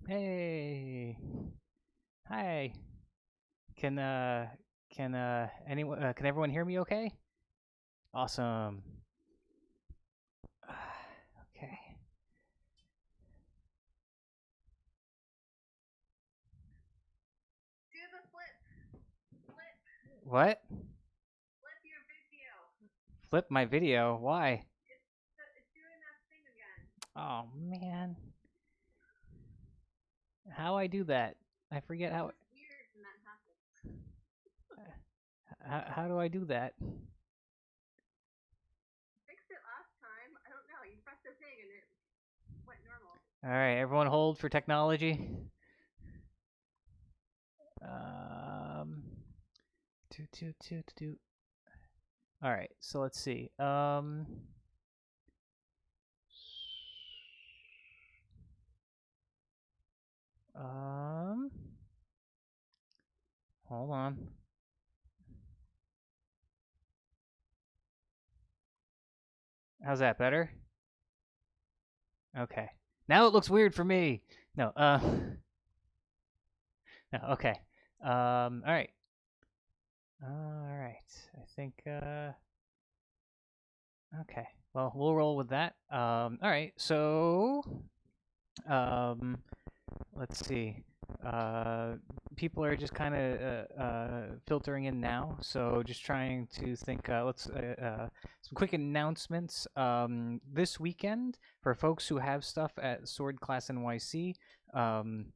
Hey. Hi. Can uh can everyone hear me okay? Awesome. Okay. Do the flip. Flip. What? Flip your video. Flip my video. Why? It's doing that thing again. Oh man. How I do that? I forget It's how just weird when that happens. how do I do that? Fixed it last time. I don't know. You pressed the thing and it went normal. All right, everyone hold for technology. Um two. All right, so let's see. Um hold on. How's that better? Okay. Now it looks weird for me. No, no, okay. All right. All right. I think, okay. Well, we'll roll with that. All right. So, um, let's see. Uh, People are just kind of filtering in now, so just trying to think. Let's some quick announcements. This weekend for folks who have stuff at Sword Class NYC. Um,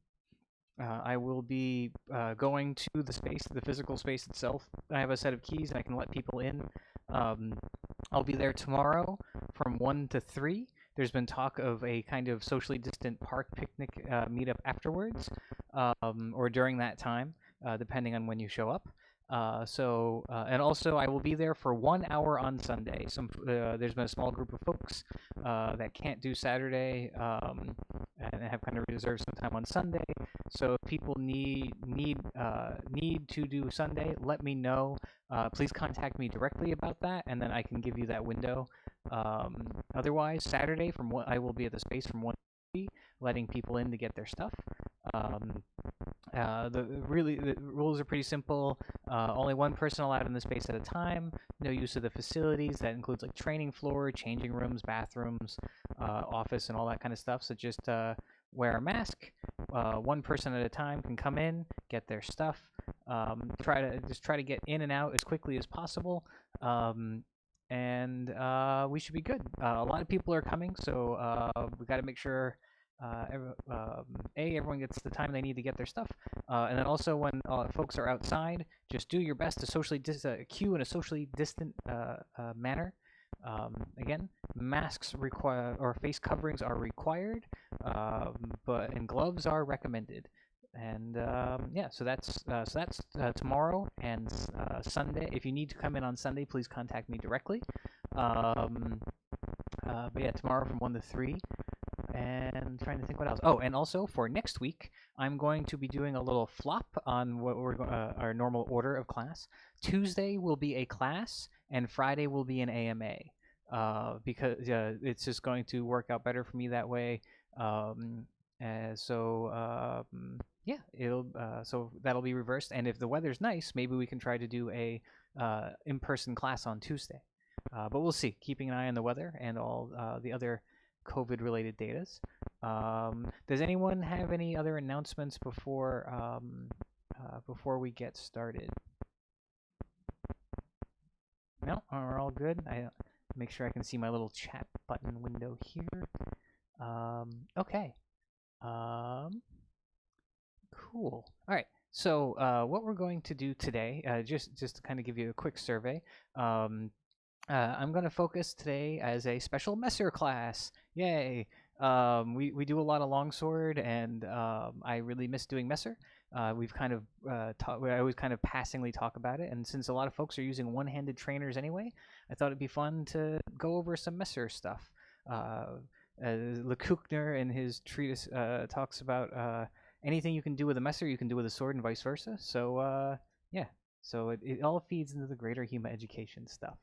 I will be going to the space, the physical space itself. I have a set of keys and I can let people in. Um, I'll be there tomorrow from 1 to 3. There's been talk of a kind of socially distant park picnic meetup afterwards or during that time, depending on when you show up. And also I will be there for 1 hour on Sunday. There's been a small group of folks that can't do Saturday and have kind of reserved some time on Sunday. So if people need to do Sunday, let me know. Please contact me directly about that, and then I can give you that window. Otherwise, Saturday I will be at the space from 1 to 3, letting people in to get their stuff. Um, the rules are pretty simple. Only one person allowed in the space at a time. No use of the facilities. That includes like training floor, changing rooms, bathrooms, office, and all that kind of stuff. So just wear a mask. One person at a time can come in, get their stuff. Try to get in and out as quickly as possible. And we should be good. A lot of people are coming, so we got to make sure everyone gets the time they need to get their stuff. And then also when folks are outside, just do your best to queue in a socially distant manner. Again, masks require or face coverings are required, and gloves are recommended. And yeah, so that's tomorrow and Sunday. If you need to come in on Sunday, please contact me directly. Um, but yeah, tomorrow from 1 to 3 and trying to think what else. Oh, and also for next week, I'm going to be doing a little flop on our normal order of class. Tuesday will be a class, and Friday will be an AMA. Because it's just going to work out better for me that way. Um, yeah, it'll so that'll be reversed. And if the weather's nice, maybe we can try to do a in-person class on Tuesday. But we'll see. Keeping an eye on the weather and all the other COVID-related datas. Does anyone have any other announcements before we get started? No, we're all good. I make sure I can see my little chat button window here. Okay. Cool. All right. So what we're going to do today, just to kind of give you a quick survey, I'm going to focus today as a special messer class. Yay! We do a lot of longsword, and I really miss doing messer. We've kind of I always kind of passingly talk about it, and since a lot of folks are using one-handed trainers anyway, I thought it'd be fun to go over some messer stuff. Lecoukner in his treatise talks about anything you can do with a messer, you can do with a sword, and vice versa. So yeah, so it all feeds into the greater human education stuff.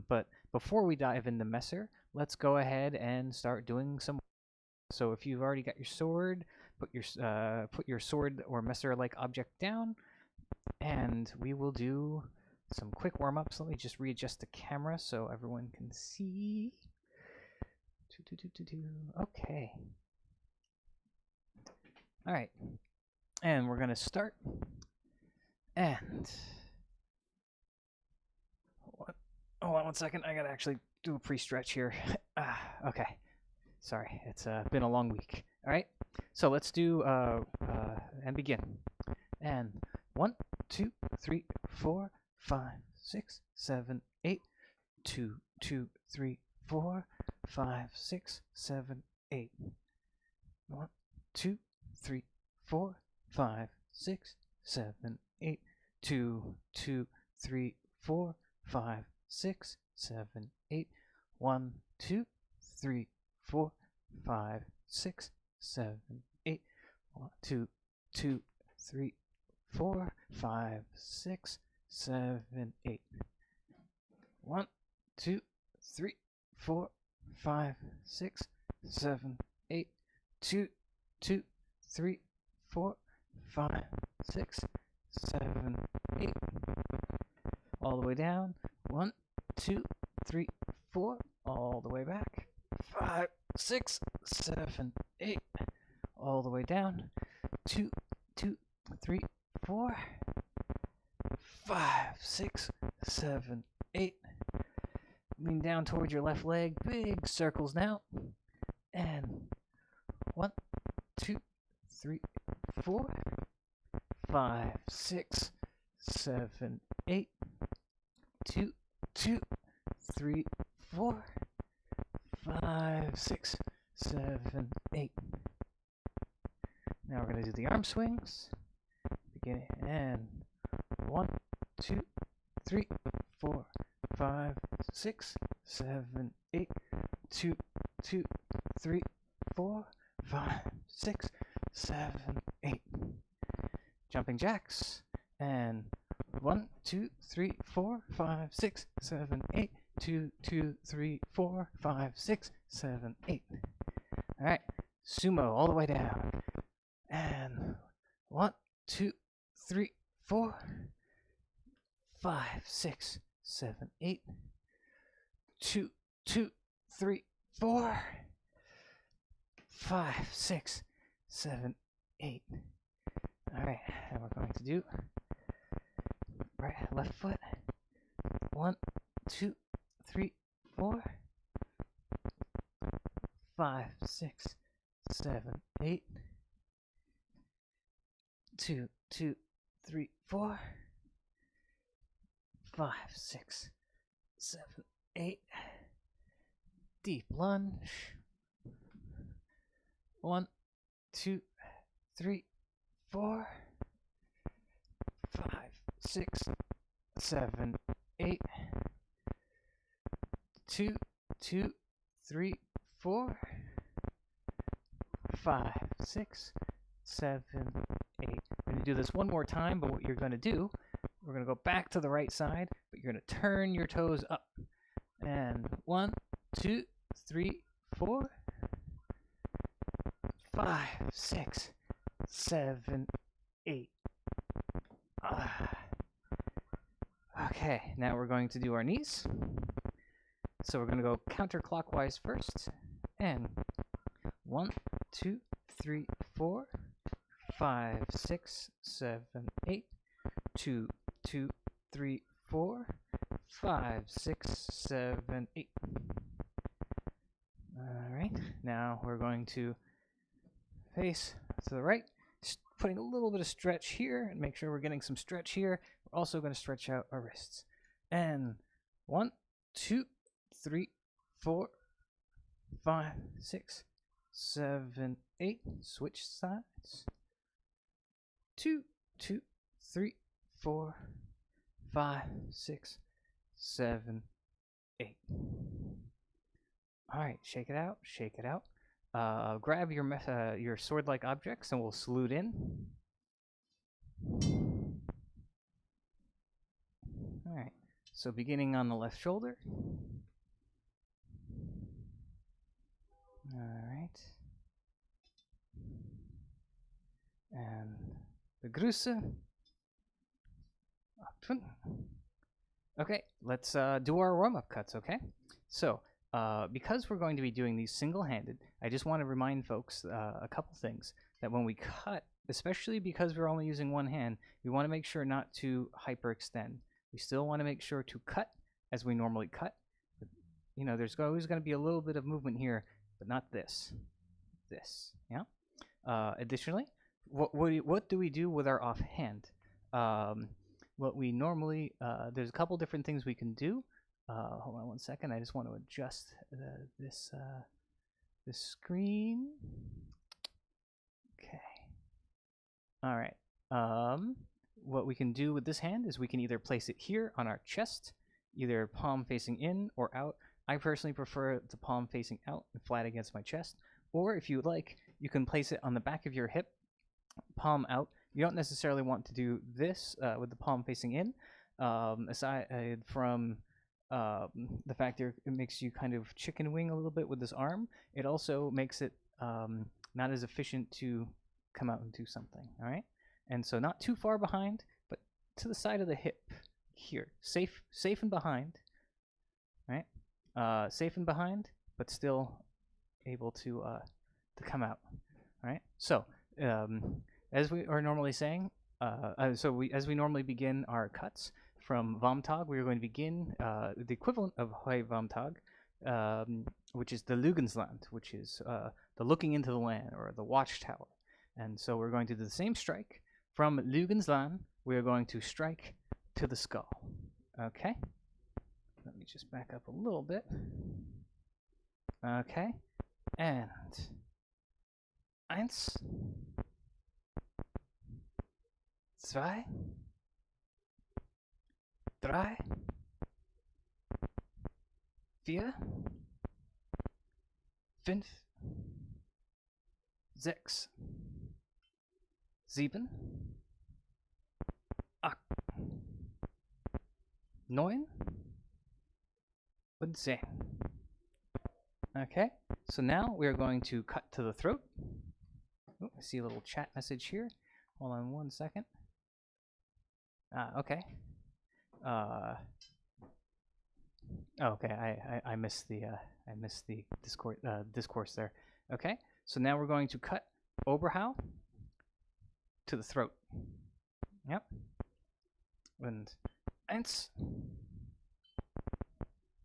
But before we dive into Messer, let's go ahead and start doing some. So if you've already got your sword, put your sword or messer-like object down, and we will do some quick warm-ups. Let me just readjust the camera so everyone can see. Okay. All right, and we're gonna start. And hold on 1 second. I gotta actually do a pre-stretch here. Okay. Sorry, it's been a long week. All right, so let's do and begin. And 1, 2, 3, 4, 5, 6, 7, 8. 2, 2, 3, 4, 5, 6, 7, 8. 1, 2, 3, 4, 5, 6, 7, 8. 2, 2, 3, 4, 5, 6, 7, 8. 1, 2, 3, 4, 5, 6, 7, 8. 1, 2, 2, 3, 4, 5, 6, 7, 8. 1, 2, 3, 4, 5, 6, 7, 8. 2, 2, 3, 4, 5, 6, 7, 8. All the way down. 1, 2, 3, 4. All the way back. 5, 6, 7, 8. All the way down. 2, 2, 3, 4. 5, 6, 7, 8. Lean down towards your left leg. Big circles now. And 1, 2, 3, 4, 5, 6, 7, 8. 2, 2, 3, 4, 5, 6, 7, 8. Now we're going to do the arm swings. Beginning and 1, 2, 3, 4, 5, 6, 7, 8. 2, 2, 3, 4, 5, 6, 7, 8. Jumping jacks. And 1, 2, 3, 4, 5, 6, 7, 8. 2, 2, 3, 4, 5, 6, 7, 8. All right. Sumo all the way down. And 1, 2, 3, 4, 5, 6, 7, 8. 2, 2, 3, 4, 5, 6, 7, 8. All right, and we're going to do right left foot. 1, 2, 3, 4, 5, 6, 7, 8. 2, 2, 3, 4, 5, 6, 7, 8. Deep lunge. 1, 2, 3, 4, 5, 6, 7, 8. 2, 2, 3, 4, 5, 6, 7, 8. We're going to do this one more time, but what you're going to do, we're going to go back to the right side, but you're going to turn your toes up. And 1, 2, 3, 4, 5, 6, 7, 8. Okay, now we're going to do our knees. So we're going to go counterclockwise first. And 1, 2, 3, 4, 5, 6, 7, 8. 2, 2, 3, 4, 5, 6, 7, 8. Alright, now we're going to face to the right, putting a little bit of stretch here and make sure we're getting some stretch here. We're also going to stretch out our wrists. And 1, 2, 3, 4, 5, 6, 7, 8. Switch sides. 2, 2, 3, 4, 5, 6, 7, 8. All right, shake it out, shake it out. Grab your sword-like objects and we'll salute in. All right, so beginning on the left shoulder. All right. Begrüße. Okay, let's do our warm-up cuts, okay? So, because we're going to be doing these single-handed, I just want to remind folks a couple things. That when we cut, especially because we're only using one hand, we want to make sure not to hyperextend. We still want to make sure to cut as we normally cut. But, you know, there's always going to be a little bit of movement here, but not this. This, yeah? Additionally, what do we do with our offhand? What we normally, there's a couple different things we can do. Hold on one second. I just want to adjust this screen. Okay. All right. What we can do with this hand is we can either place it here on our chest, either palm facing in or out. I personally prefer the palm facing out and flat against my chest. Or if you would like, you can place it on the back of your hip, palm out. You don't necessarily want to do this with the palm facing in, aside from the fact that it makes you kind of chicken wing a little bit with this arm. It also makes it not as efficient to come out and do something, all right? And so not too far behind, but to the side of the hip here. Safe and behind, right? Safe and behind, but still able to come out, all right? So, as we are normally saying, as we normally begin our cuts from Vomtag, we are going to begin the equivalent of Hoi Vomtag, which is the Lugensland, which is the looking into the land or the watchtower. And so we're going to do the same strike. From Lugensland, we are going to strike to the skull. Okay? Let me just back up a little bit. Okay. And eins, zwei, drei, vier, fünf, sechs, sieben, acht, neun und 10. Okay, so now we are going to cut to the throat. Oh, I see a little chat message here. Hold on one second. Okay. Okay, I missed the discourse there. Okay, so now we're going to cut Oberhau to the throat. Yep. Und eins,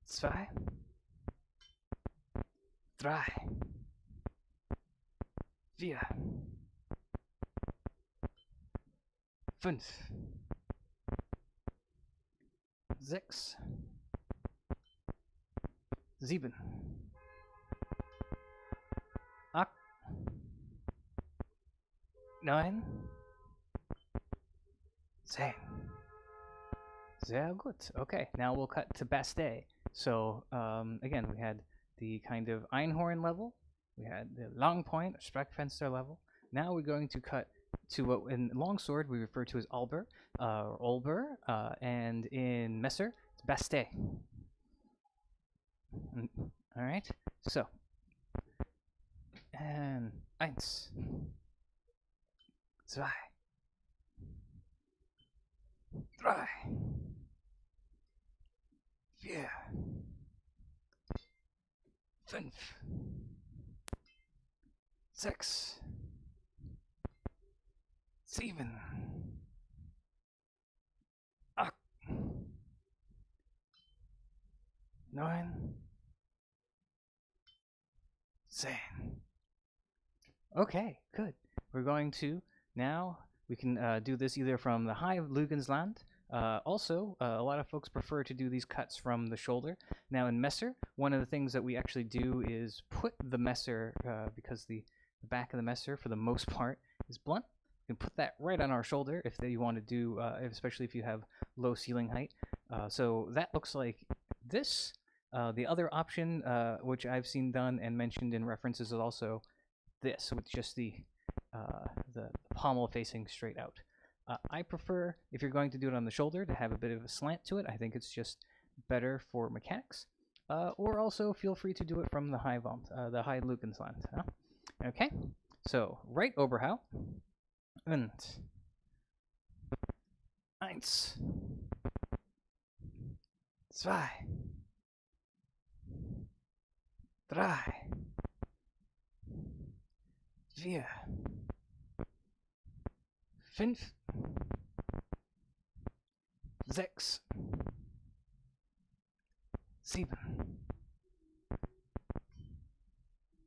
zwei, drei, vier, fünf, sechs, sieben, acht, neun, 10. Sehr gut. Okay, now we'll cut to Bastei. So, again, we had the kind of Einhorn level, we had the long point, Sprechfenster level. Now we're going to cut to what in Longsword we refer to as Alber, or Olber, and in Messer, it's Bastei. All right, so, and eins, zwei, drei, vier, fünf, sechs, sieben, acht, neun, 10. Okay, good. We're going to now, we can do this either from the high Lugensland. Also, a lot of folks prefer to do these cuts from the shoulder. Now in Messer, one of the things that we actually do is put the Messer, because the back of the Messer, for the most part, is blunt. You can put that right on our shoulder if you want to do, especially if you have low ceiling height. So that looks like this. The other option, which I've seen done and mentioned in references, is also this, with just the pommel facing straight out. I prefer, if you're going to do it on the shoulder, to have a bit of a slant to it. I think it's just better for mechanics. Or also feel free to do it from the high Lugensland. Okay, so right Oberhau, und Eins. Zwei. Drei. Vier. Fünf. Sechs. Sieben.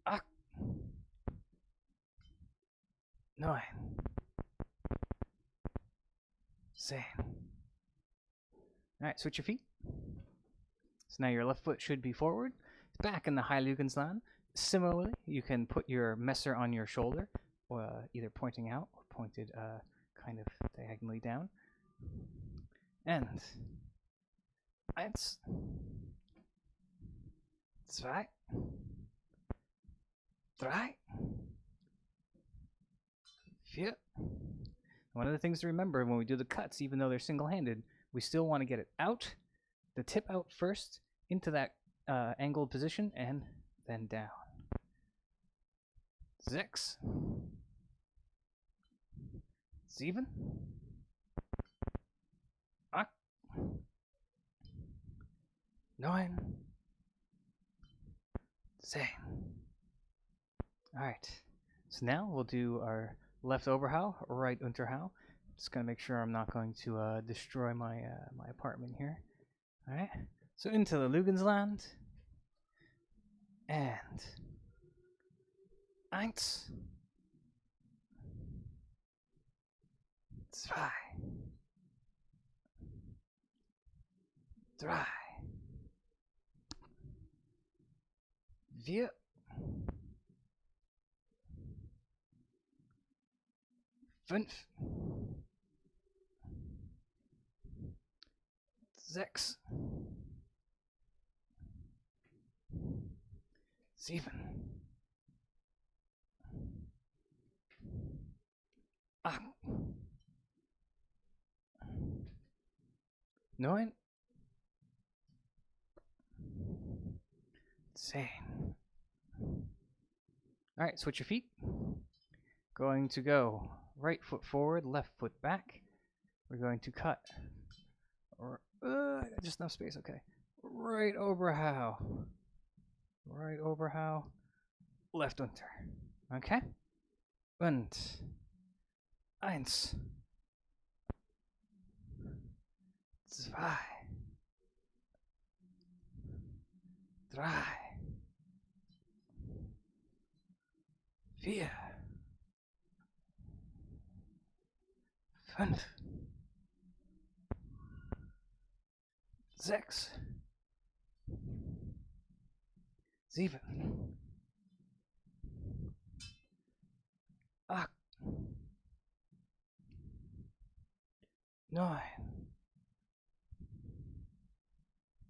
Acht. Neun. 10. Alright, switch your feet. So now your left foot should be forward. Back in the High Lugensland. Similarly, you can put your messer on your shoulder, either pointing out or pointed kind of diagonally down. And 1, 2, 3, 4. One of the things to remember when we do the cuts, even though they're single-handed, we still want to get it out, the tip out first, into that angled position, and then down. 6, 7, 8, 9, 10. Alright, so now we'll do our left Oberhau, right Unterhau. Just gonna make sure I'm not going to destroy my my apartment here. Alright, so into the Lugensland. And 1, 2, 3, 4, 5, 6, 7, 8, 9, 10. Alright, switch your feet. Going to go right foot forward, left foot back. We're going to cut. Just enough space, okay. Right Oberhau. Right Oberhau. Left Unter. Okay? Und 1, 2, 3, 4, 5, 6, 7, 8, 9,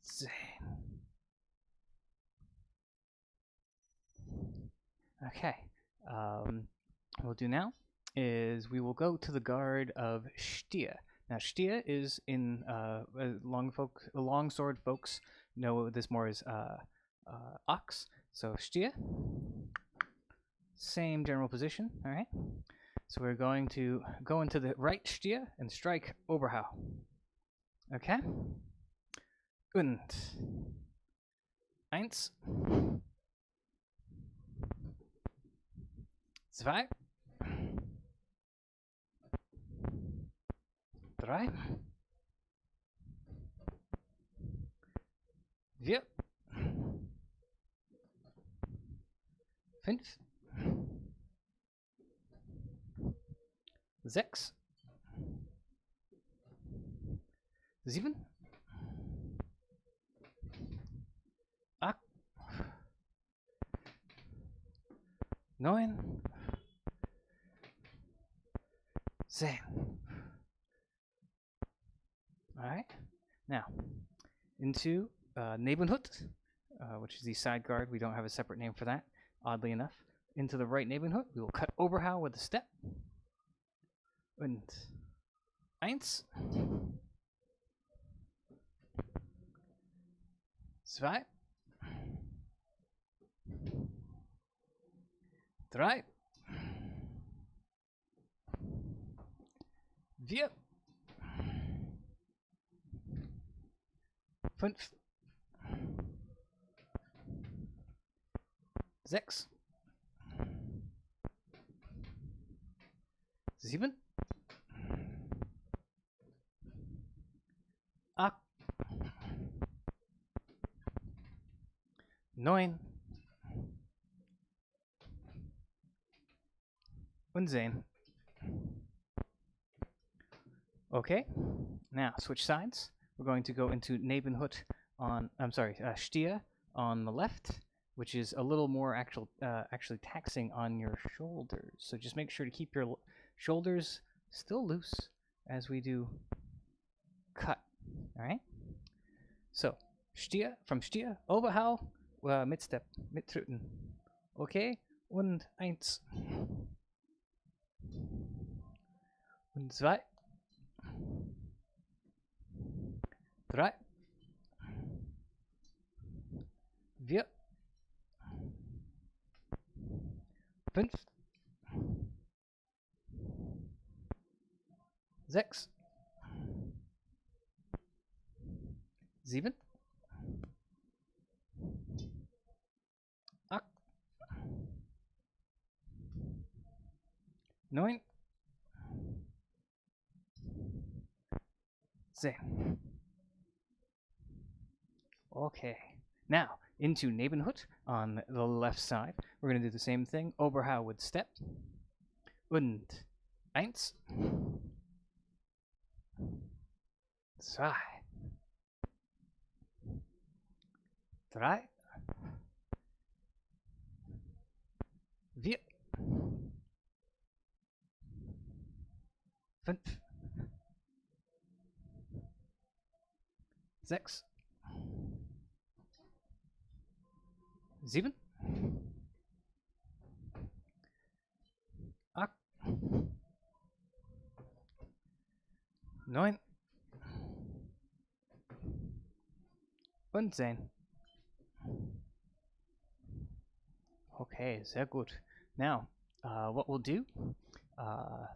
10. Okay. What we'll do now is we will go to the guard of Stier. Now, Stier is in longsword folks know this more as ox. So Stier, same general position. All right. So we're going to go into the right Stier and strike Oberhau. Okay. Und 1, 2, 3, 4, 5, 6, 7, 8, 9, 10. Alright, now into Nebenhut, which is the side guard. We don't have a separate name for that, oddly enough. Into the right Nebenhut, we will cut Oberhau with a step. Und 1, 2, 3, 4, 5, 6, 7, 8, 9 und 10. Okay, now switch sides. We're going to go into Nebenhut on, Stier on the left, which is a little more actually taxing on your shoulders. So just make sure to keep your shoulders still loose as we do cut. All right. So Stier from Stier, Oberhau, Mitstep, Mittrüten. Okay, und 1 und 2, 3, 4, 5, 6, 7, 8, 9, 10. Okay. Now, into Nebenhut on the left side. We're going to do the same thing. Oberhau with step. Und 1, 2, 3, 4, 5, 6, 7, 8, 9 und 10. Okay, sehr gut. Now, what we'll do,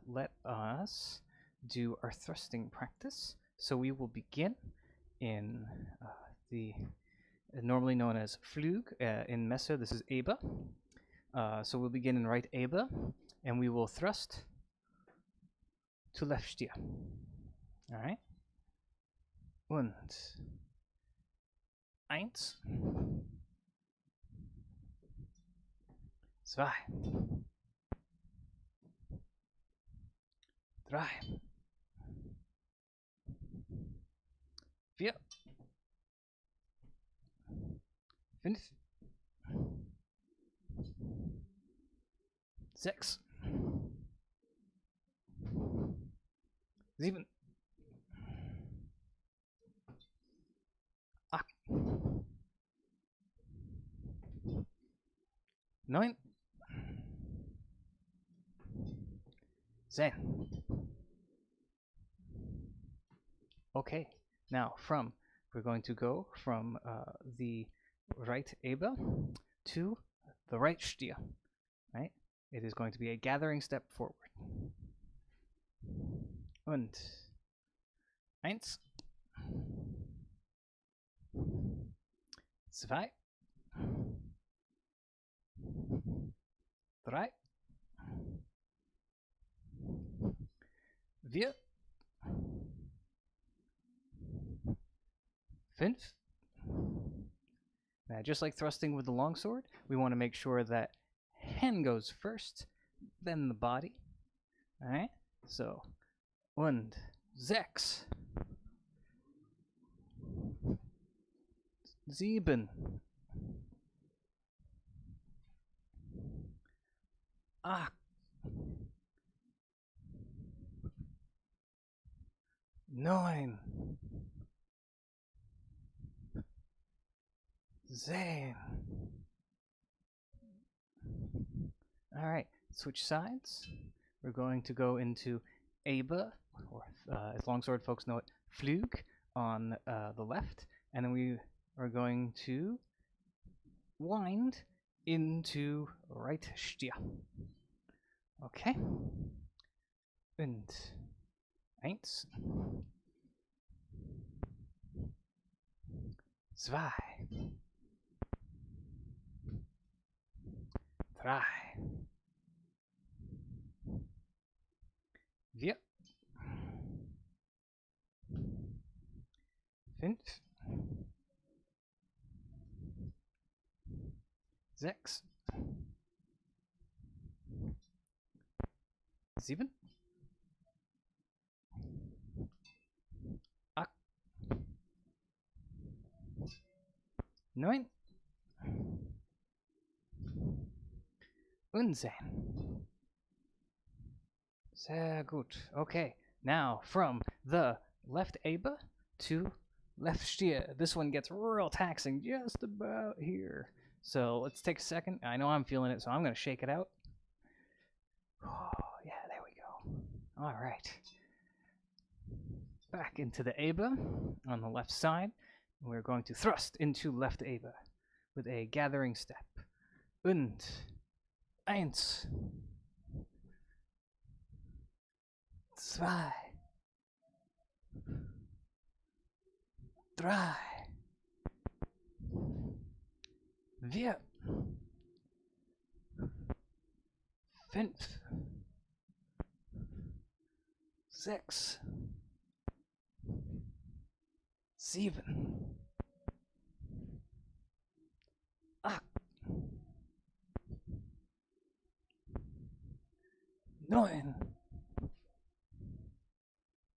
let us do our thrusting practice. So we will begin in the normally known as Flug. In Messe, this is Eba. So we'll begin in right Eba, and we will thrust to left Stier. All right. Und 1, 2, 3, 4, 5, 6, 7, 8, 9, 10. Okay, now we're going to go from the right Eba to the right Stier. Right? It is going to be a gathering step forward. Und 1, 2, 3, 4, 5. Now, just like thrusting with the longsword, we want to make sure that hand goes first, then the body. All right? So, und 6, 7, 8, 9, 10. All right, switch sides. We're going to go into Aba, or as longsword folks know it, Flug on the left, and then we are going to wind into right Stier. Okay. Und 1, zwei, drei, vier, fünf, sechs, sieben, acht, neun und 10. Sehr gut. Okay, now from the left Aba to left Stier. This one gets real taxing just about here. So let's take a second. I know I'm feeling it, so I'm going to shake it out. Oh, yeah, there we go. All right. Back into the Aba on the left side. We're going to thrust into left Aba with a gathering step. Und eins, zwei, drei, vier, fünf, sechs, sieben, acht, neun,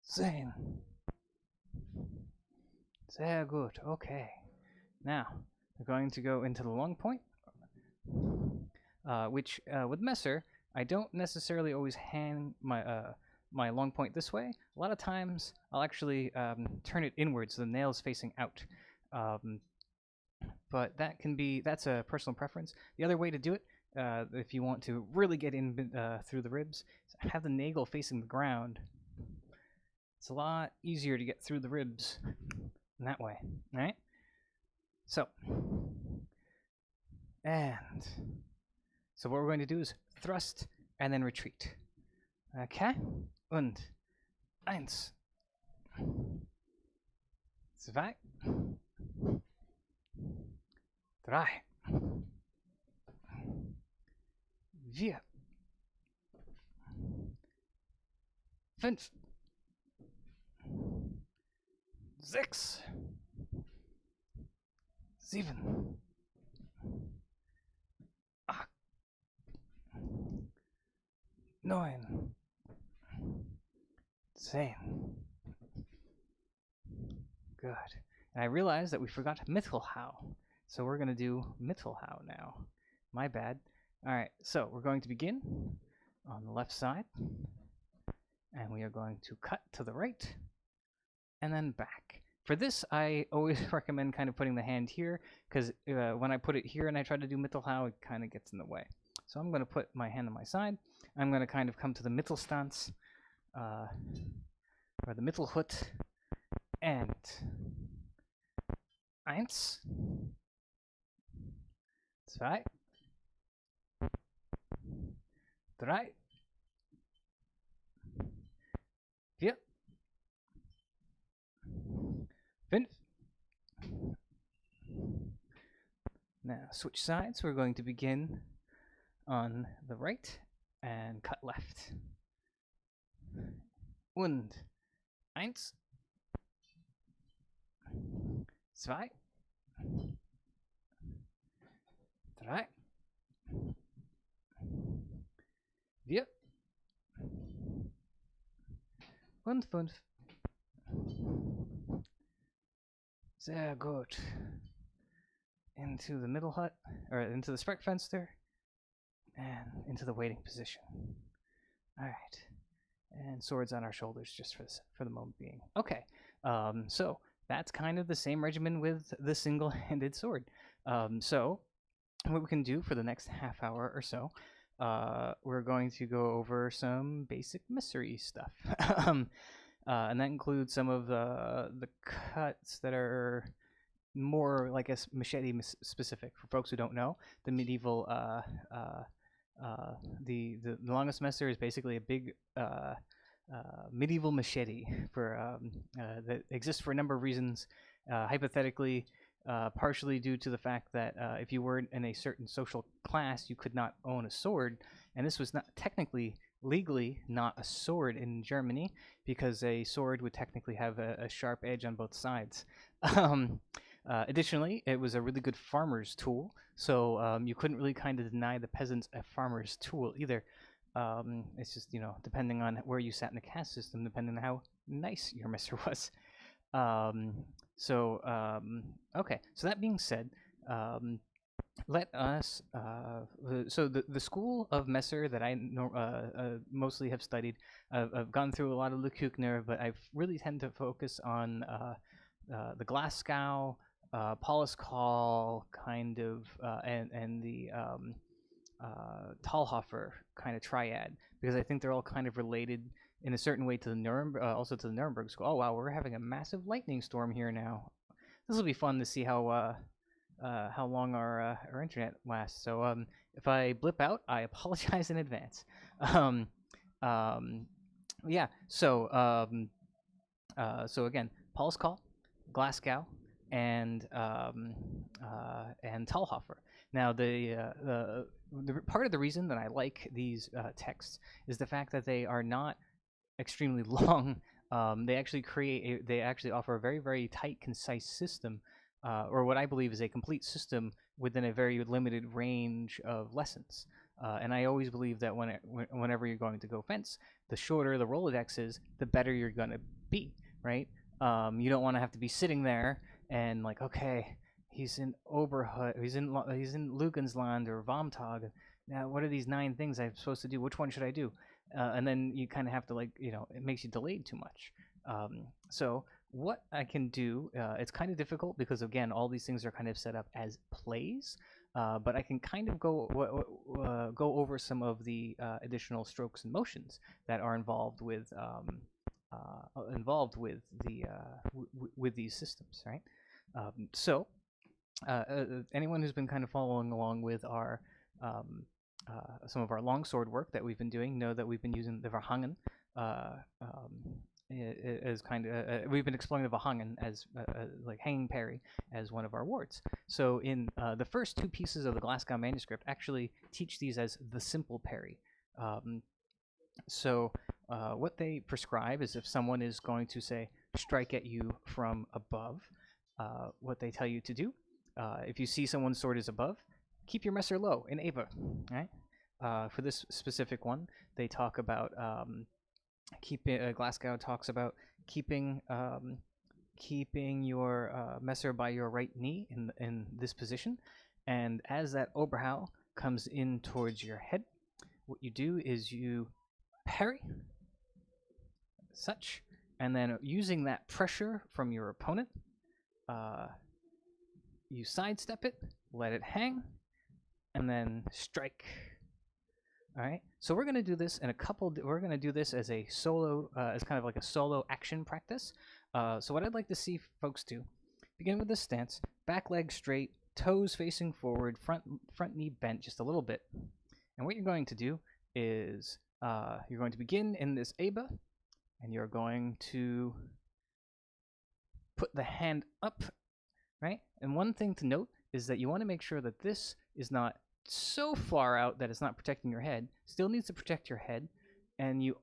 10. Sehr gut. Okay. Now, we're going to go into the long point, which with Messer, I don't necessarily always hang my long point this way. A lot of times, I'll actually turn it inwards, so the nail's facing out. But that's a personal preference. The other way to do it, if you want to really get in through the ribs, is have the nail facing the ground. It's a lot easier to get through the ribs in that way, all right? So what we're going to do is thrust and then retreat. Okay? Und eins, zwei, drei, vier, fünf, sechs, sieben, acht, neun, 10. Good. And I realized that we forgot Mittelhau, so we're going to do Mittelhau now. My bad. All right, so we're going to begin on the left side, and we are going to cut to the right, and then back. For this, I always recommend kind of putting the hand here, because when I put it here and I try to do Mittelhau, it kind of gets in the way. So I'm going to put my hand on my side. I'm going to kind of come to the Mittelstanz, or the Mittelhut, and eins, zwei, drei, vier, fünf. Now switch sides. We're going to begin on the right and cut left. Und eins, zwei, drei, vier und fünf. Sehr gut. Into the middle hut, or into the Spreckfenster, and into the waiting position. All right. And swords on our shoulders just for the moment being. Okay, so that's kind of the same regimen with the single-handed sword. So what we can do for the next half hour or so, we're going to go over some basic mystery stuff. And that includes some of the cuts that are more like a machete specific. For folks who don't know, the medieval the longest messer is basically a big medieval machete for that exists for a number of reasons. Hypothetically, partially due to the fact that if you were in a certain social class, you could not own a sword, and this was not technically legally not a sword in Germany because a sword would technically have a sharp edge on both sides. Um, Additionally, it was a really good farmer's tool, so you couldn't really kind of deny the peasants a farmer's tool either. It's just, depending on where you sat in the caste system, depending on how nice your messer was. Um, okay. So that being said, let us. So the school of Messer that I mostly have studied, I've gone through a lot of the Kukner, but I've really tend to focus on the Glasgow, Poliskal kind of, and the Talhofer kind of triad, because I think they're all kind of related in a certain way to the also to the Nuremberg school. Oh wow, we're having a massive lightning storm here now. This will be fun to see how long our internet lasts. So if I blip out, I apologize in advance. Um, yeah. So again, Paul's Call, Glasgow, and Talhofer. Now the part of the reason that I like these texts is the fact that they are not extremely long. They actually offer a very, very tight, concise system, or what I believe is a complete system within a very limited range of lessons. And I always believe that whenever you're going to go fence, the shorter the Rolodex is, the better you're going to be, right? You don't want to have to be sitting there and like, okay, he's in Oberhut, he's in Lugensland or Vomtag. Now, what are these 9 things I'm supposed to do? Which one should I do? And then you kind of have to it makes you delayed too much. So what I can do, it's kind of difficult because again, all these things are kind of set up as plays, but I can kind of go over some of the additional strokes and motions that are involved with with these systems, right? So anyone who's been kind of following along with our some of our longsword work that we've been doing know that we've been using the Verhangen as kind of we've been exploring the Verhangen as like hanging parry as one of our wards. So in the first 2 pieces of the Glasgow manuscript actually teach these as the simple parry. So what they prescribe is if someone is going to say strike at you from above, what they tell you to do, if you see someone's sword is above, keep your messer low in Ava, right? For this specific one, they talk about Glasgow talks about keeping your messer by your right knee in this position, and as that Oberhau comes in towards your head, what you do is you parry, such, and then using that pressure from your opponent, you sidestep it, let it hang, and then strike. All right. So we're gonna do this in a couple. We're gonna do this as a solo, as kind of like a solo action practice. So what I'd like to see folks do: begin with this stance, back leg straight, toes facing forward, front knee bent just a little bit. And what you're going to do is you're going to begin in this Aba, and you're going to put the hand up, right? And one thing to note is that you want to make sure that this is not so far out that it's not protecting your head. Still needs to protect your head, and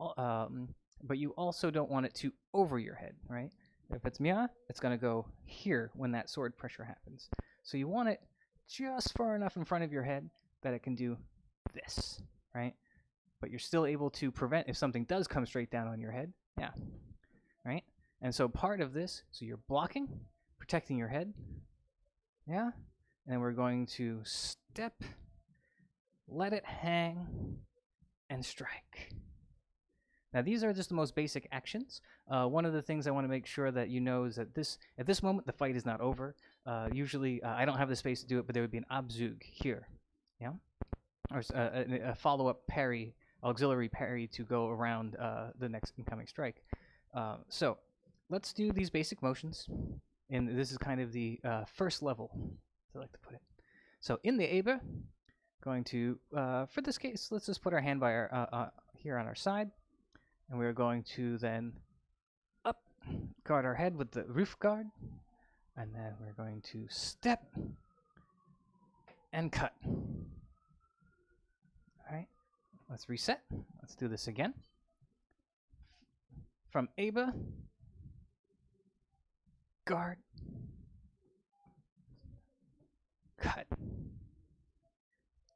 but you also don't want it to over your head, right? If it's Mia, it's gonna go here when that sword pressure happens. So you want it just far enough in front of your head that it can do this, right? But you're still able to prevent if something does come straight down on your head. Yeah, right? And so part of this, so you're blocking, protecting your head, yeah? And then we're going to step, let it hang, and strike. Now these are just the most basic actions. One of the things I want to make sure that you know is that at this moment the fight is not over. Usually I don't have the space to do it, but there would be an Abzug here, yeah, or a follow-up parry, auxiliary parry to go around the next incoming strike. So let's do these basic motions, and this is kind of the first level, as I like to put it. So in the Aba, going to for this case, let's just put our hand by our here on our side. And we're going to then up guard our head with the roof guard, And then we're going to step and cut. Alright, let's reset. Let's do this again. From Aba, guard, cut.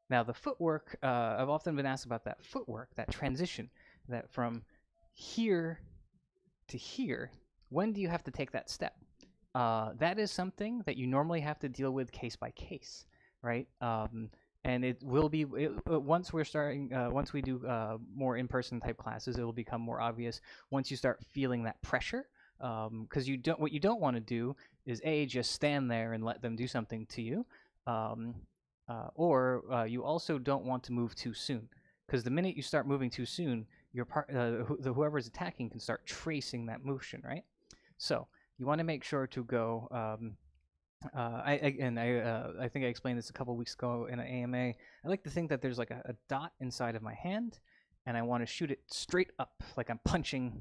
Now the footwork, I've often been asked about that footwork, that transition, that from here to here, when do you have to take that step? That is something that you normally have to deal with case by case, right? And it will be once we're starting, once we do more in-person type classes, it will become more obvious once you start feeling that pressure. Because what you don't want to do is just stand there and let them do something to you, or you also don't want to move too soon. Because the minute you start moving too soon, whoever's attacking can start tracing that motion, right? So you want to make sure to go. I think I explained this a couple weeks ago in an AMA. I like to think that there's like a dot inside of my hand, and I want to shoot it straight up, like I'm punching,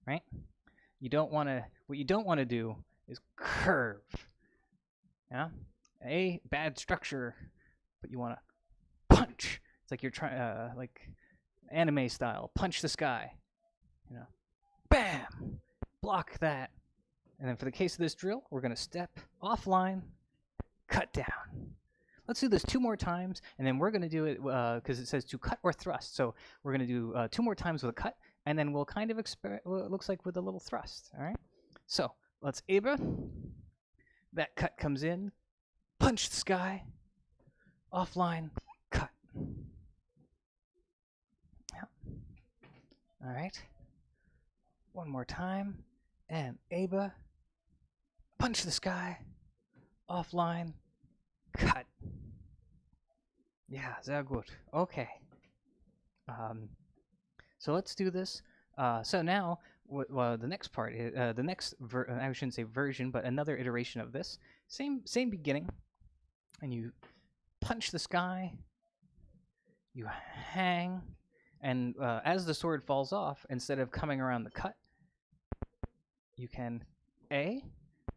right? You don't want to. What you don't want to do is curve. Yeah, bad structure, but you want to punch. It's like you're trying, like anime style, punch the sky. You know, bam, block that. And then for the case of this drill, we're going to step offline, cut down. Let's do this 2 more times, and then we're going to do it because it says to cut or thrust. So we're going to do 2 more times with a cut, and then we'll kind of what it looks like with a little thrust. All right. So let's Abra. That cut comes in, punch the sky, offline, cut. Yeah. All right. 1 more time, and Aba. Punch the sky, offline, cut. Yeah, sehr gut. Okay. So let's do this. So now, the next part, I shouldn't say version, but another iteration of this. Same beginning, and you punch the sky, you hang, and as the sword falls off, instead of coming around the cut, you can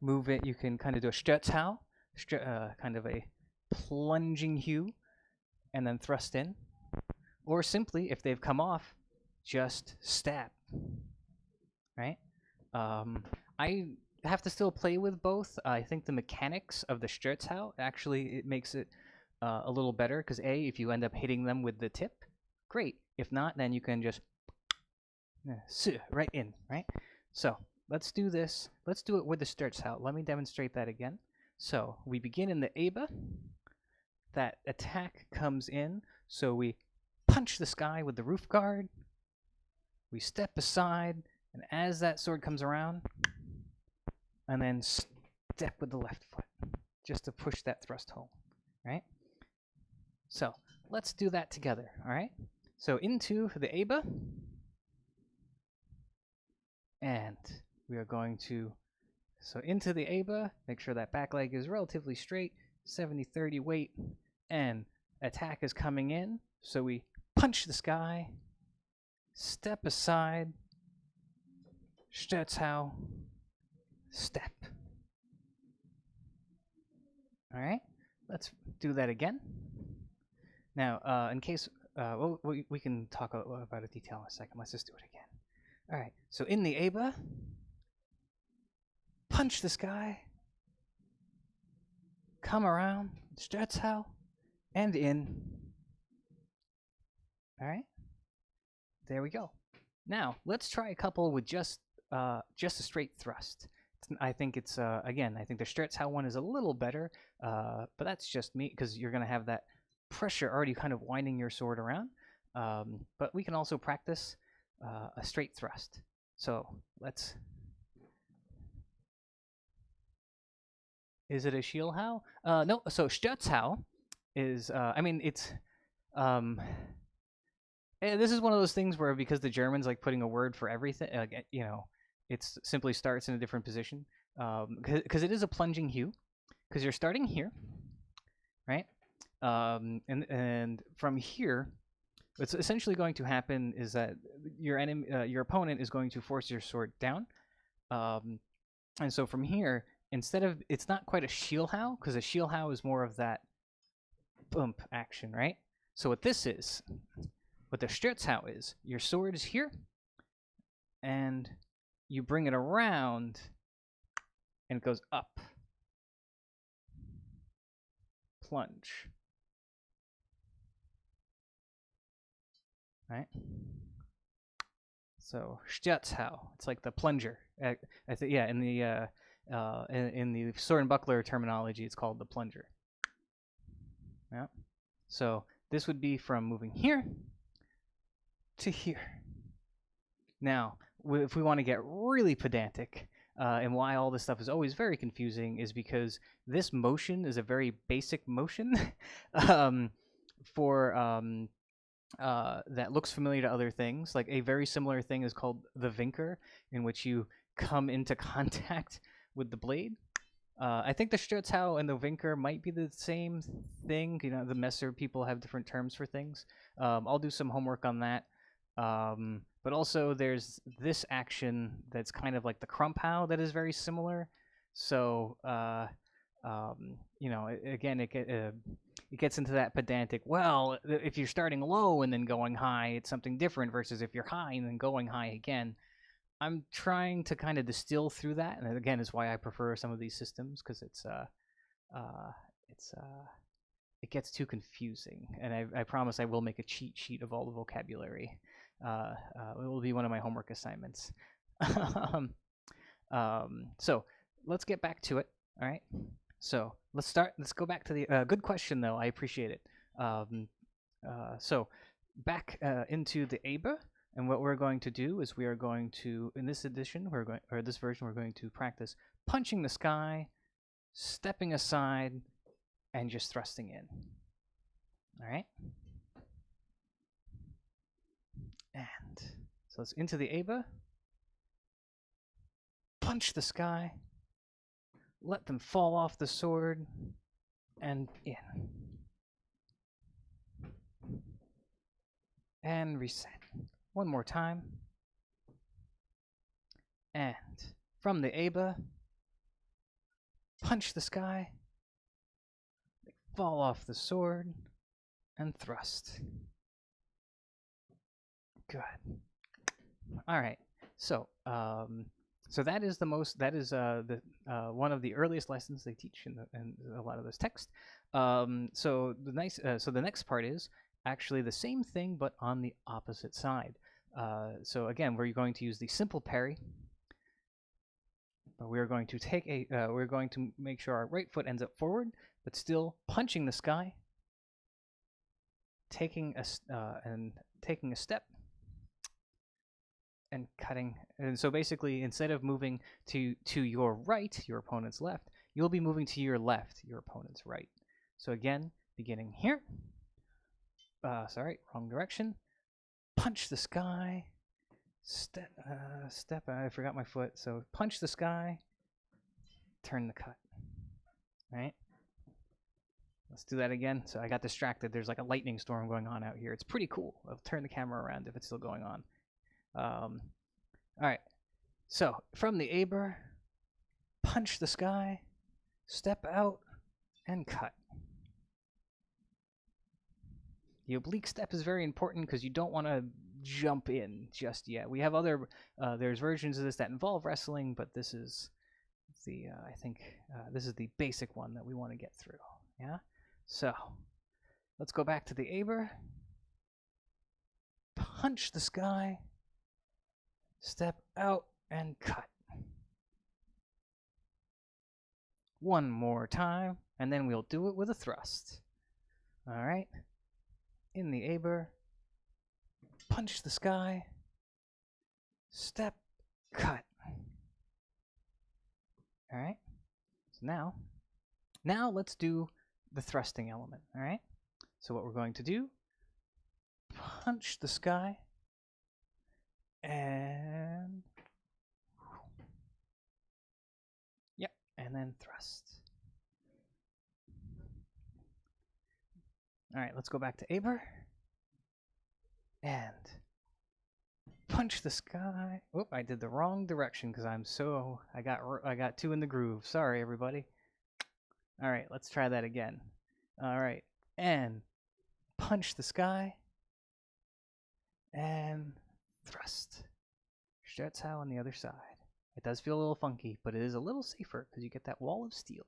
move it. You can kind of do a Sturzhau, kind of a plunging hew, and then thrust in. Or simply, if they've come off, just stab. Right? I have to still play with both. I think the mechanics of the Sturzhau, actually, it makes it a little better, because if you end up hitting them with the tip, great. If not, then you can just right in, right? So let's do this. Let's do it with the Sturzhau. Let me demonstrate that again. So we begin in the Aba. That attack comes in. So we punch the sky with the roof guard. We step aside, and as that sword comes around, and then step with the left foot, just to push that thrust home, right? So let's do that together, all right? So into the Aba, and we are going to, so into the Aba, make sure that back leg is relatively straight, 70-30 weight, and attack is coming in, so we punch the sky, step aside, Sturzhau, step. All right, let's do that again. Now, in case, we can talk about a detail in a second. Let's just do it again. All right, so in the Aba, punch the sky, come around, Sturzhau, and in. All right, there we go. Now, let's try a couple with just a straight thrust. I think it's, again, I think the Sturzhau one is a little better, but that's just me, because you're going to have that pressure already kind of winding your sword around. But we can also practice a straight thrust. So let's... Is it a Schielhau? No, so Sturzhau is, I mean, it's... this is one of those things where, because the Germans like putting a word for everything, like, you know, it simply starts in a different position. Because it is a plunging hew, because you're starting here, right? And from here, what's essentially going to happen is that your opponent is going to force your sword down, and so from here, instead of, it's not quite a shield how, because a shield how is more of that bump action, right? So what this is, what the Sturzhau is, your sword is here, and you bring it around, and it goes up. Plunge. Right? So Sturzhau, it's like the plunger. I think, yeah, in the sword and buckler terminology, it's called the plunger. Yeah. So this would be from moving here to here. Now, if we want to get really pedantic, and why all this stuff is always very confusing is because this motion is a very basic motion for that looks familiar to other things. Like a very similar thing is called the vinker, in which you come into contact with the blade. I think the Sturzhau and the vinker might be the same thing. You know, the Messer people have different terms for things. I'll do some homework on that. But also there's this action that's kind of like the Krumpau that is very similar. So, you know, again, it gets into that pedantic, well, if you're starting low and then going high, it's something different versus if you're high and then going high again. I'm trying to kind of distill through that, and again, is why I prefer some of these systems, because it gets too confusing. And I promise I will make a cheat sheet of all the vocabulary. It will be one of my homework assignments. So let's get back to it. All right. So let's go back to the good question though. I appreciate it. So back into the ABA. And what we're going to do is we are going to, in this edition, this version, we're going to practice punching the sky, stepping aside, and just thrusting in. All right? And so it's into the ABA. Punch the sky. Let them fall off the sword. And in. And reset. One more time. And from the ABA, punch the sky, fall off the sword, and thrust. Good. All right. So, so that is one of the earliest lessons they teach in a lot of this text. So the next part is actually the same thing, but on the opposite side. So again, we're going to use the simple parry, but we're going to we're going to make sure our right foot ends up forward, but still punching the sky, taking a step, and cutting. And so basically, instead of moving to your right, your opponent's left, you'll be moving to your left, your opponent's right. So again, beginning here. Sorry, wrong direction. Punch the sky. Step. I forgot my foot. So punch the sky. Turn the cut. All right. Let's do that again. So I got distracted. There's like a lightning storm going on out here. It's pretty cool. I'll turn the camera around if it's still going on. All right. So from the Aber, punch the sky, step out, and cut. The oblique step is very important because you don't want to jump in just yet. We have other, there's versions of this that involve wrestling, but this is the, I think, this is the basic one that we want to get through. Yeah? So, let's go back to the Aber. Punch the sky, step out, and cut. One more time, and then we'll do it with a thrust. All right? In the Aber, punch the sky, step, cut. All right? So now let's do the thrusting element, all right? So what we're going to do, punch the sky, and yep, and then thrust. All right, let's go back to Aber, and punch the sky. Oh, I did the wrong direction because I got too in the groove. Sorry, everybody. All right, let's try that again. All right, and punch the sky, and thrust. Scherzow on the other side. It does feel a little funky, but it is a little safer because you get that wall of steel.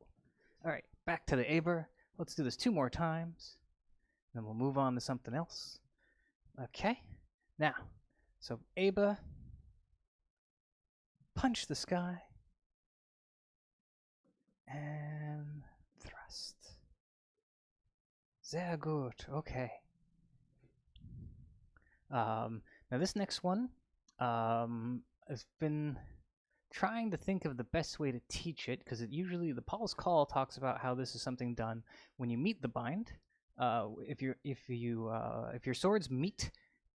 All right, back to the Aber. Let's do this 2 more times. Then we'll move on to something else. Okay, now, so Aber, punch the sky, and thrust. Sehr gut. Okay. Now this next one, I've been trying to think of the best way to teach it because usually the Paul's Call talks about how this is something done when you meet the bind. If your swords meet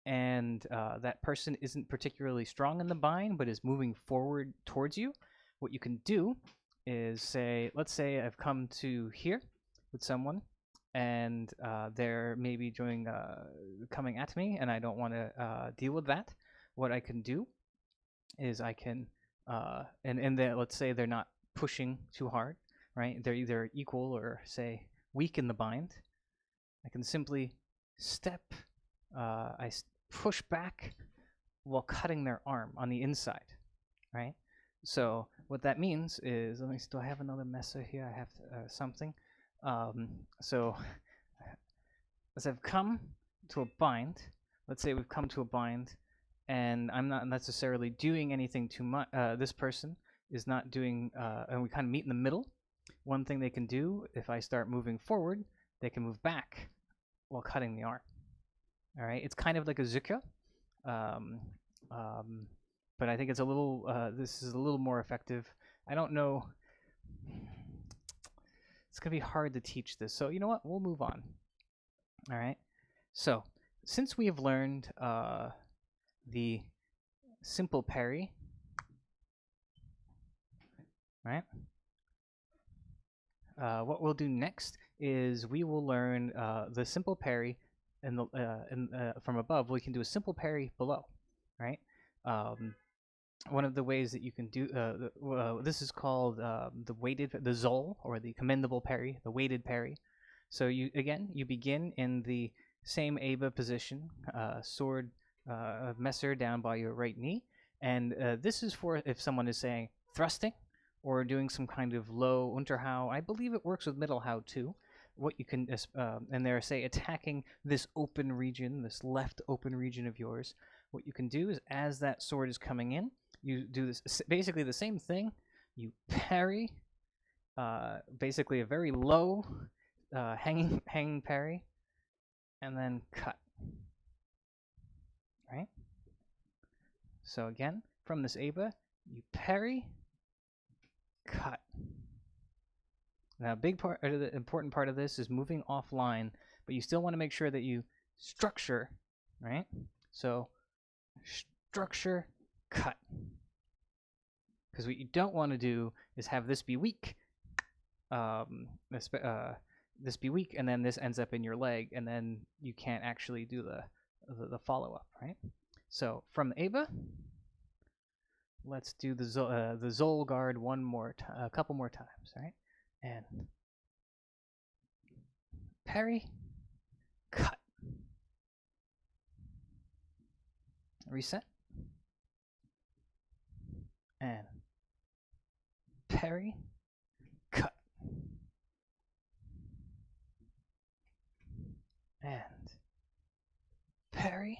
and that person isn't particularly strong in the bind but is moving forward towards you, what you can do is say, let's say I've come to here with someone and they're maybe coming at me and I don't want to deal with that. What I can do is I can let's say they're not pushing too hard, right? They're either equal or say weak in the bind. I can simply step, push back while cutting their arm on the inside, right? So what that means is, let me see, do I have another messer here? I have something. So as I've come to a bind, let's say we've come to a bind, and I'm not necessarily doing anything too much. This person is not doing, and we kind of meet in the middle. One thing they can do, if I start moving forward, they can move back while cutting the arm. All right, it's kind of like a zuka, but I think it's a little. This is a little more effective. I don't know. It's gonna be hard to teach this, so you know what? We'll move on. All right. So since we have learned the simple parry, right? What we'll do next is we will learn the simple parry, and from above we can do a simple parry below, right? One of the ways that you can do this is called the Zoll, or the commendable parry, the weighted parry. So you begin in the same Aba position, sword messer down by your right knee, and this is for if someone is saying thrusting or doing some kind of low Unterhau. I believe it works with Mittelhau too. What you can and they're say attacking this open region, this left open region of yours. What you can do is, as that sword is coming in, you do this basically the same thing. You parry, basically a very low hanging parry, and then cut. Right? So again, from this Aba, you parry, cut. Now, a big part, the important part of this is moving offline, but you still want to make sure that you structure, right? So, structure, cut. Because what you don't want to do is have this be weak, this be weak, and then this ends up in your leg, and then you can't actually do the follow-up, right? So, from the Aba, let's do the Zoll guard a couple more times, right? And parry, cut, reset, and parry, cut, and parry,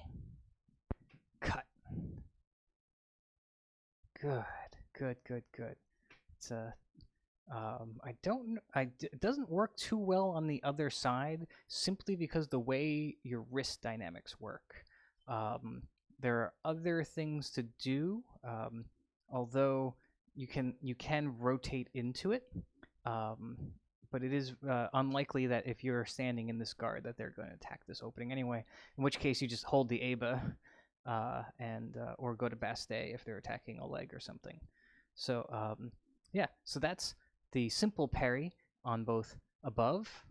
cut. Good. It's it doesn't work too well on the other side, simply because the way your wrist dynamics work. There are other things to do, although you can rotate into it, but it is unlikely that if you're standing in this guard that they're going to attack this opening anyway. In which case, you just hold the Aba, or go to Baste if they're attacking a leg or something. So yeah, so that's the simple parry on both above,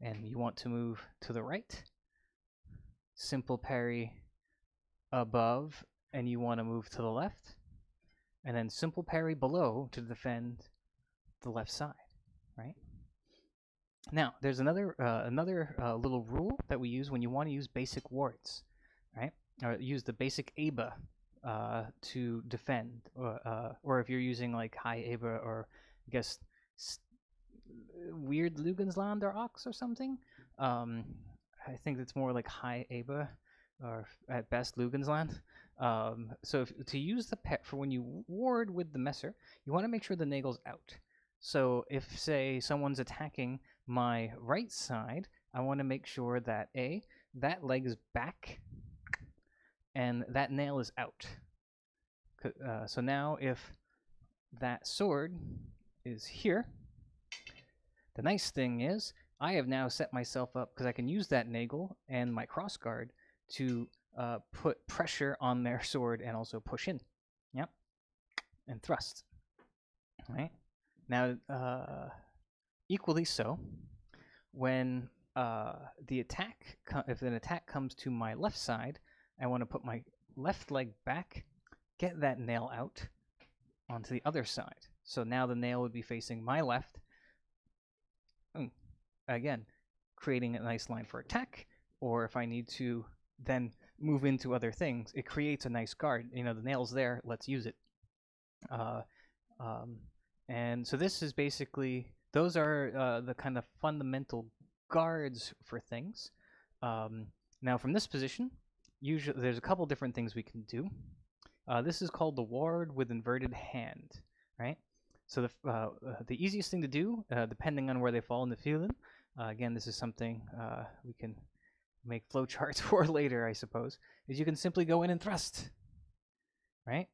and you want to move to the right. Simple parry above and you want to move to the left, and then simple parry below to defend the left side, right? Now, there's another little rule that we use when you want to use basic wards, right? Or use the basic ABA to defend, or if you're using like high ABA or I guess weird Lugensland or Ox or something. I think it's more like high ABA or at best Lugensland. So to use the pet for when you ward with the Messer, you want to make sure the Nagel's out. So if, say, someone's attacking my right side, I want to make sure that that leg is back and that nail is out. So now if that sword is here, the nice thing is I have now set myself up, because I can use that Nagel and my crossguard to put pressure on their sword and also push in. Yep. And thrust. Right? Now, equally so, when the attack, if an attack comes to my left side, I want to put my left leg back, get that nail out onto the other side. So now the nail would be facing my left. Again, creating a nice line for attack, or if I need to then move into other things, it creates a nice guard. You know, the nail's there, let's use it. And so this is basically, those are the kind of fundamental guards for things. Now from this position, usually there's a couple different things we can do. This is called the ward with inverted hand, right? So the easiest thing to do, depending on where they fall in the field, again, this is something we can make flowcharts for later, I suppose, is you can simply go in and thrust, right?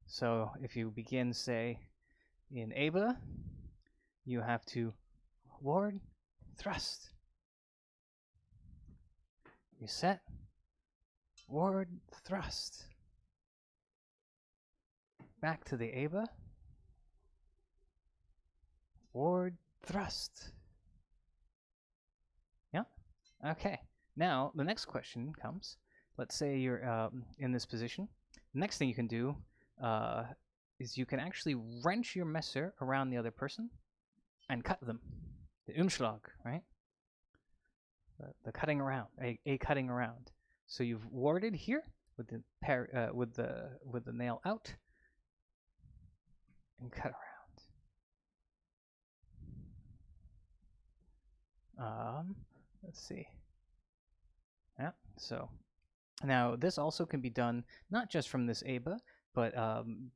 So if you begin, say, in ABA, you have to ward, thrust, reset, ward, thrust, back to the ABA, ward, thrust. Yeah? Okay. Now, the next question comes. Let's say you're in this position. The next thing you can do is you can actually wrench your Messer around the other person and cut them. The Umschlag, right? The cutting around, a cutting around. So you've warded here with the nail out and cut around. Let's see. Yeah. So now this also can be done not just from this ABA, but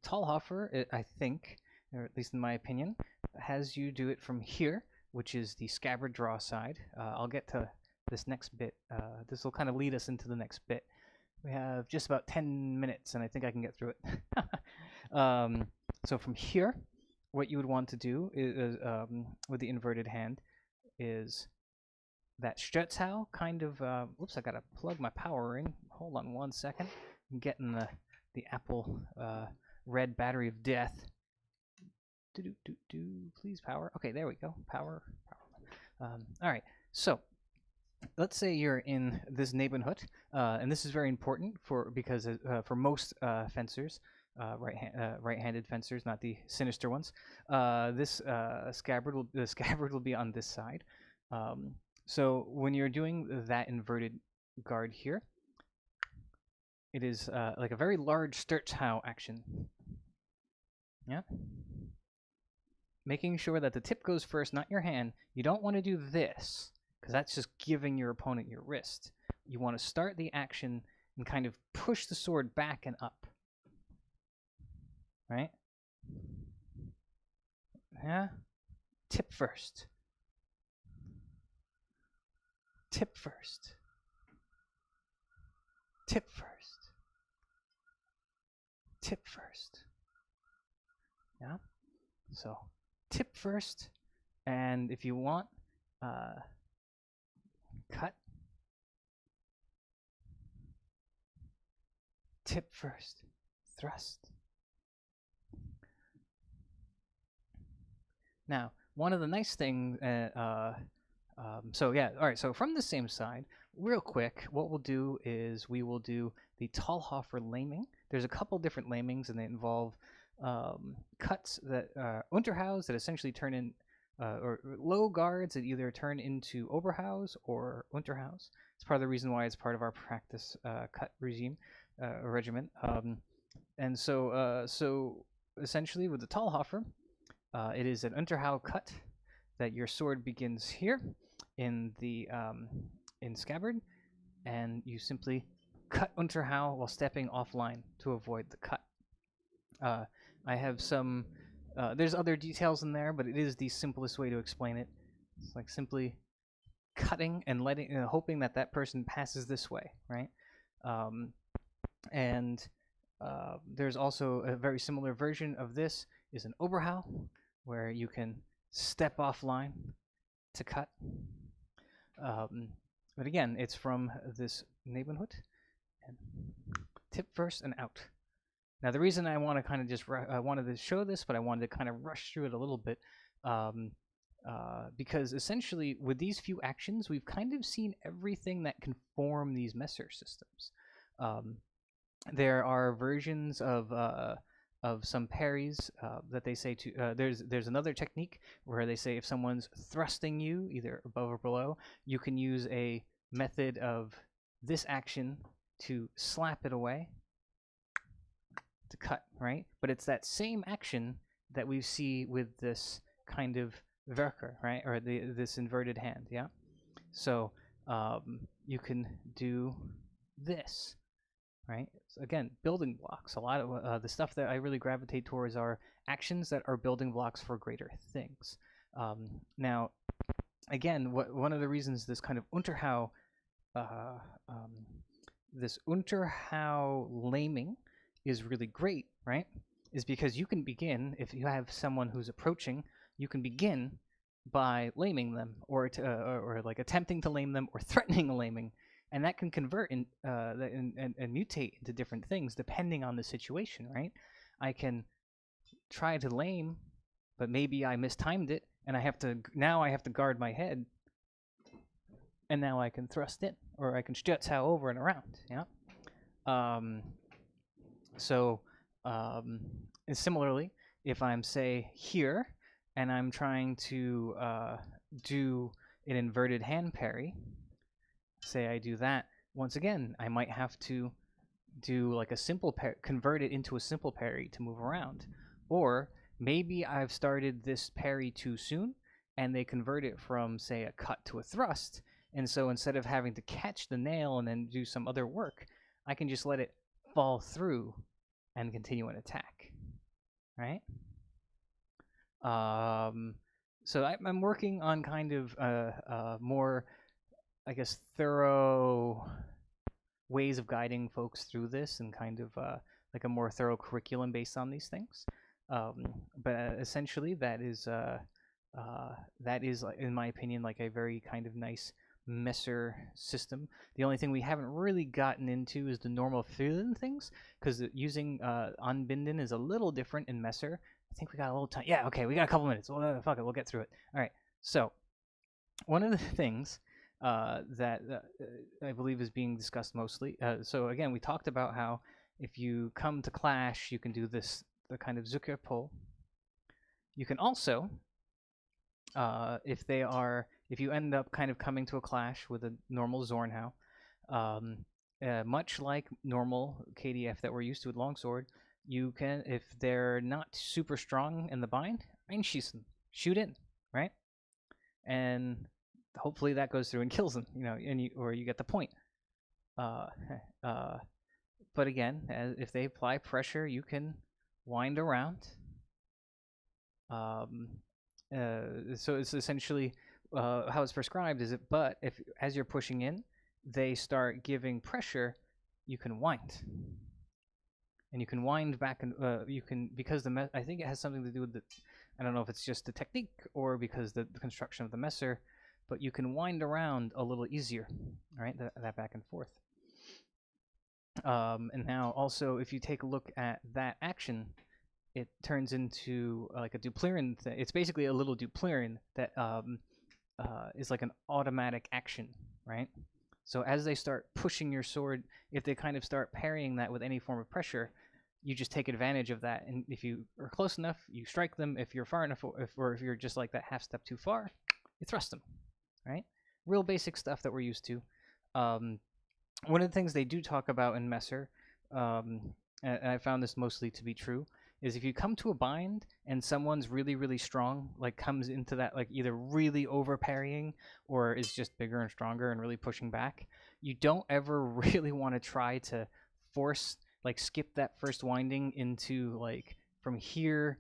Talhofer, I think, or at least in my opinion, has you do it from here, which is the scabbard draw side. I'll get to this next bit. This will kind of lead us into the next bit. We have just about 10 minutes, and I think I can get through it. So from here, what you would want to do is, with the inverted hand, is that Sturzhau kind of. Whoops, I gotta plug my power in. Hold on 1 second. I'm getting the Apple red battery of death. Please power. Okay, there we go. Power. All right. So let's say you're in this neighborhood, and this is very important because for most fencers, right-handed fencers, not the sinister ones, this scabbard will be on this side. So when you're doing that inverted guard here, it is like a very large Sturzhau action. Yeah. Making sure that the tip goes first, not your hand. You don't want to do this, because that's just giving your opponent your wrist. You want to start the action and kind of push the sword back and up. Right? Yeah? Tip first. Tip first. Tip first. Tip first. Yeah? So tip first, and if you want, cut. Tip first. Thrust. Now, one of the nice things So yeah, all right. So from the same side, real quick, what we'll do is we will do the Talhofer laming. There's a couple different lamings, and they involve cuts that Unterhaus that essentially turn in, or low guards that either turn into Oberhaus or Unterhaus. It's part of the reason why it's part of our practice cut regime regimen. And so essentially with the Talhofer, it is an Unterhau cut that your sword begins here in the in scabbard, and you simply cut Unterhau while stepping offline to avoid the cut. I have some. There's other details in there, but it is the simplest way to explain it. It's like simply cutting and letting, hoping that that person passes this way, right? And there's also a very similar version of this is an Oberhau, where you can step offline to cut. But again, it's from this Nebenhut, and tip first and out. Now, the reason I want to kind of just I wanted to show this, but I wanted to kind of rush through it a little bit, because essentially with these few actions, we've kind of seen everything that can form these Messer systems. There are versions of some parries that they say to. There's another technique where they say if someone's thrusting you either above or below, you can use a method of this action to slap it away to cut, right? But it's that same action that we see with this kind of Werker, right? Or this inverted hand, yeah? So you can do this, right? So again, building blocks. A lot of the stuff that I really gravitate towards are actions that are building blocks for greater things. Now, again, one of the reasons this kind of Unterhau, this Unterhau laming is really great, right? Is because you can begin, if you have someone who's approaching, you can begin by laming them, or like attempting to lame them, or threatening a laming, and that can convert and mutate into different things depending on the situation, right? I can try to lame, but maybe I mistimed it, and I have to guard my head, and now I can thrust in, or I can Stützhau over and around, yeah. And similarly, if I'm, say, here, and I'm trying to do an inverted hand parry, say I do that, once again, I might have to do like a simple convert it into a simple parry to move around. Or maybe I've started this parry too soon, and they convert it from, say, a cut to a thrust, and so instead of having to catch the nail and then do some other work, I can just let it fall through and continue an attack, right? So I'm working on kind of more, I guess, thorough ways of guiding folks through this, and kind of like a more thorough curriculum based on these things. But essentially, that is, in my opinion, like a very kind of nice Messer system. The only thing we haven't really gotten into is the normal Fühlen things, because using Anbinden is a little different in Messer. I think we got a little time. Yeah, okay, we got a couple minutes. Well, fuck it, we'll get through it. All right. So, one of the things that I believe is being discussed mostly. So again, we talked about how if you come to clash, you can do this, the kind of Zucker pull. You can also, if you end up kind of coming to a clash with a normal Zornhau, much like normal KDF that we're used to with Longsword, you can, if they're not super strong in the bind, einschießen, shoot in, right? And hopefully that goes through and kills them, or you get the point. But again, if they apply pressure, you can wind around. So it's essentially how it's prescribed is it. But if as you're pushing in, they start giving pressure, you can wind, and you can wind back, and you can, because I think it has something to do with the. I don't know if it's just the technique or because the construction of the Messer, but you can wind around a little easier, right? That back and forth. And now also, if you take a look at that action, it turns into like a duplirin. It's basically a little duplirin that is like an automatic action, right? So as they start pushing your sword, if they kind of start parrying that with any form of pressure, you just take advantage of that. And if you are close enough, you strike them. If you're far enough, or if you're just like that half step too far, you thrust them, right? Real basic stuff that we're used to. Um, One of the things they do talk about in Messer, and I found this mostly to be true, is if you come to a bind and someone's really, really strong, like comes into that, like either really over parrying or is just bigger and stronger and really pushing back, you don't ever really want to try to force, like skip that first winding into like from here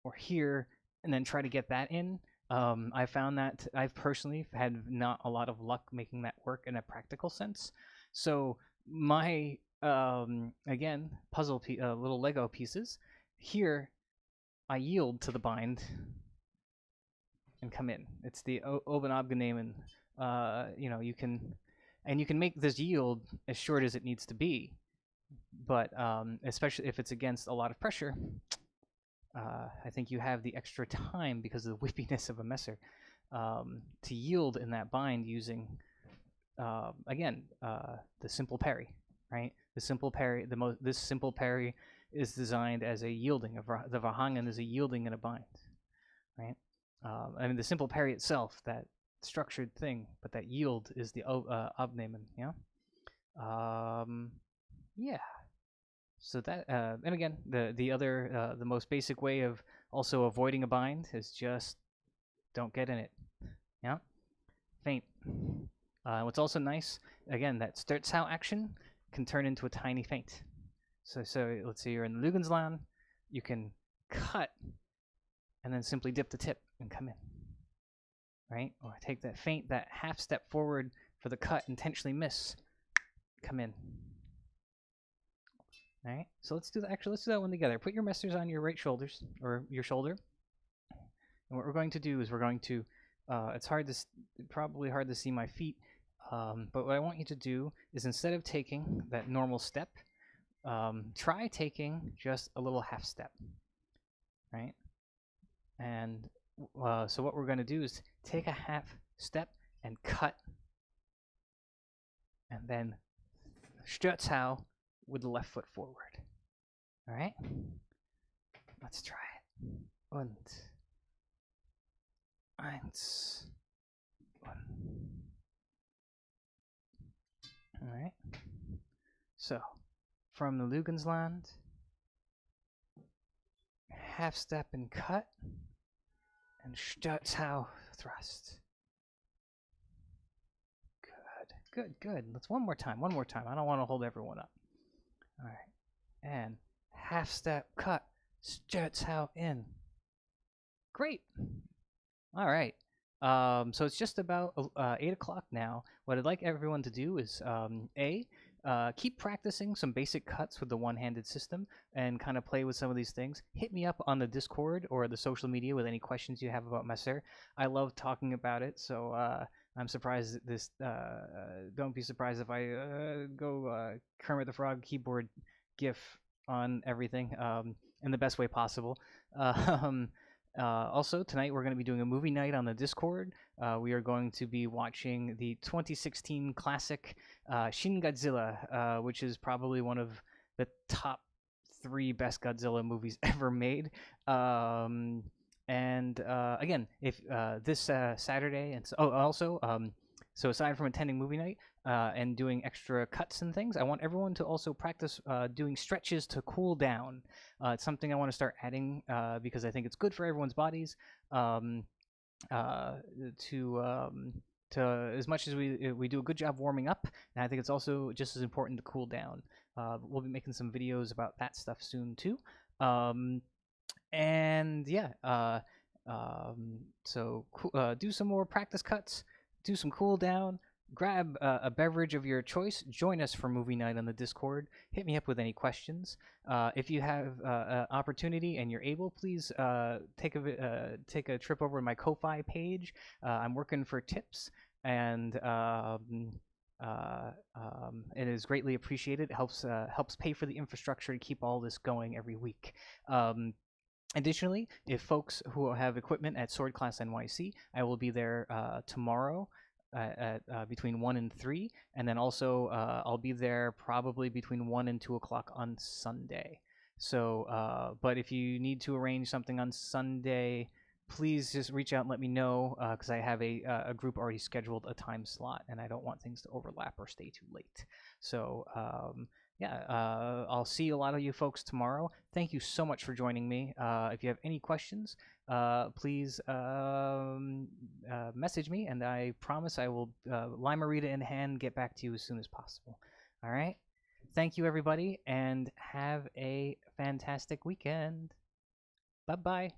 or here and then try to get that in. I found that I've personally had not a lot of luck making that work in a practical sense. So my again little Lego pieces here, I yield to the bind and come in. It's the Oben Abgenehmen. You can make this yield as short as it needs to be, but especially if it's against a lot of pressure, I think you have the extra time because of the whippiness of a messer to yield in that bind using the simple parry, right? The simple parry, this simple parry is designed as a yielding. The Verhangen is a yielding in a bind, right? I mean, the simple parry itself, that structured thing, but that yield is the Abnehmen, yeah? Yeah. So that, and again, the most basic way of also avoiding a bind is just don't get in it, yeah? Feint. What's also nice, again, that Sturzhau action can turn into a tiny feint. So let's say you're in the Lugensland, you can cut and then simply dip the tip and come in, right? Or take that feint, that half step forward for the cut, intentionally miss, come in. All right, so let's do that. Actually, let's do that one together. Put your messers on your right shoulders or your shoulder, and what we're going to do is we're going to. It's probably hard to see my feet, but what I want you to do is instead of taking that normal step, try taking just a little half step, right? And so what we're going to do is take a half step and cut, and then Sturzhau with the left foot forward. All right? Let's try it. Und eins. One. All right. So, from the Lugensland, half step and cut, and Sturzhau thrust. Good. Let's one more time. I don't want to hold everyone up. All right. And half step cut, Sturzhau in. Great. All right. So it's just about 8 o'clock now. What I'd like everyone to do is keep practicing some basic cuts with the one-handed system and kind of play with some of these things. Hit me up on the Discord or the social media with any questions you have about Messer. I love talking about it, so I'm surprised that this. Don't be surprised if I go Kermit the Frog keyboard GIF on everything in the best way possible. Also, tonight we're going to be doing a movie night on the Discord. We are going to be watching the 2016 classic Shin Godzilla, which is probably one of the top 3 best Godzilla movies ever made. Again, if this Saturday, and so aside from attending movie night and doing extra cuts and things, I want everyone to also practice doing stretches to cool down. It's something I want to start adding because I think it's good for everyone's bodies. To as much as we do a good job warming up, and I think it's also just as important to cool down. We'll be making some videos about that stuff soon too. Do some more practice cuts, do some cool down, grab a beverage of your choice, join us for movie night on the Discord. Hit me up with any questions. If you have an opportunity and you're able, please take a trip over to my Ko-Fi page. I'm working for tips, and it is greatly appreciated. It helps pay for the infrastructure to keep all this going every week. Additionally, if folks who have equipment at Sword Class NYC, I will be there tomorrow at between 1 and 3, and then also I'll be there probably between 1 and 2 o'clock on Sunday. So, but if you need to arrange something on Sunday, please just reach out and let me know because I have a group already scheduled a time slot, and I don't want things to overlap or stay too late. So, yeah, I'll see a lot of you folks tomorrow. Thank you so much for joining me. If you have any questions, please message me, and I promise I will, Limerita in hand, get back to you as soon as possible. All right? Thank you, everybody, and have a fantastic weekend. Bye bye.